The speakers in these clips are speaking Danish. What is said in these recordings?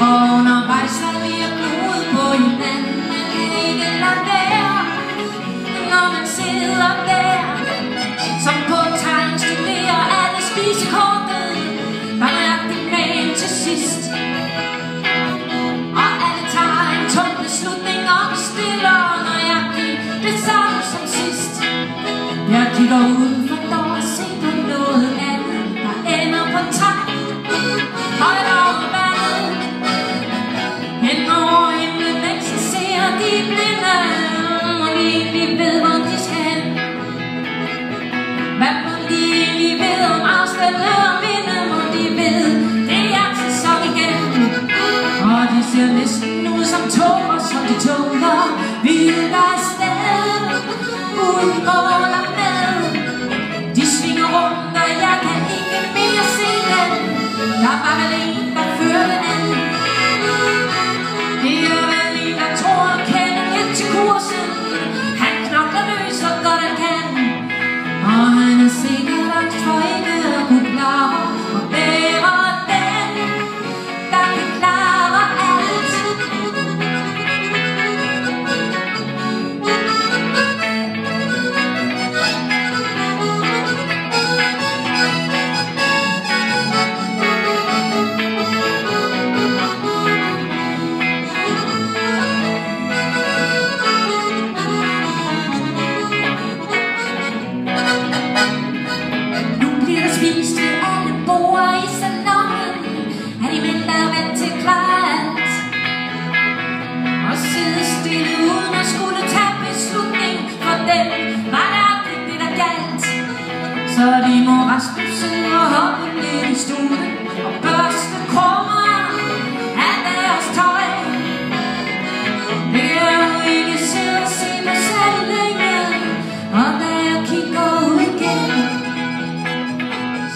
Og undervejs har vi gloet på hinanden, men kan ikke lade være. Når man sidder der, som på tegn studerer alle spisekortet, der nøjagtigt med til sidst. Og alle tager en tung beslutning og bestiller nøjagtigt det samme som sidst. Jeg kigger ud for dog at se på noget andet, der ender på træk. Højt over vandet, hen over himlen, mens jeg ser de blinde, og de egentlig ved, hvor de skal hen. Hvad må de egentlig ved om afstande og vinde, må de ved, det er jagten som igen. Og de ser næsten ud som tåger, som de tåger vildt afsted, uden mål og med. De svinger rundt, og jeg kan ikke mere se dem. Der var vel en, der førte an. Det er vel en, der tror at kende lidt til kursen. Han knokler løs og godt han kan. Og han er sikkert angst for ikke at kunne klare og bære den, der kan klare alt. Spist ved alle borde i salonen, er de mænd, der er vant til klart og sidde stille uden at skulle tage beslutning. For dem var det aldrig det, der galt. Så de må rastløse og hoppe lidt i stuen og børste krummer af deres tøj. Det er jo ikke selv at se mig selv længe, og da jeg kigger ud igen,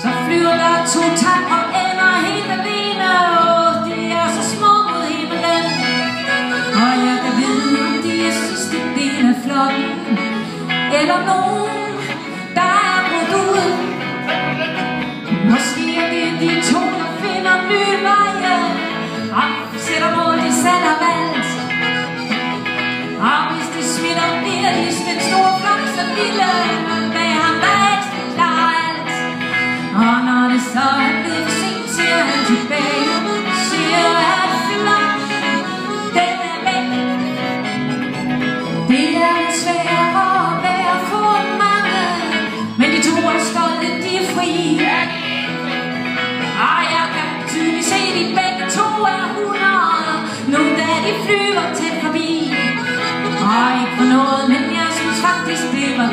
så flyver der 2 tag og ender helt alene. Og de er så små mod himlen, og jeg kan vide, om de er sidste del af flokken, eller nogen, der er brudt ud. Måske er det de 2, der finder nye veje og sætter mål, de selv har valgt. Og hvis de smitter, bliver de den store flok så lille, bag ham der altid klarer alt. Og når det så er blevet for sent, ser han tilbage og siger, at flokken, den er væk. Det er lidt sværere at være for mange, men de 2 er stolte, de er fri. Og jeg kan tydeligt se, de begge 2 er 100, nu da de flyver tæt forbi. Og ikke for noget, men jeg synes faktisk, det var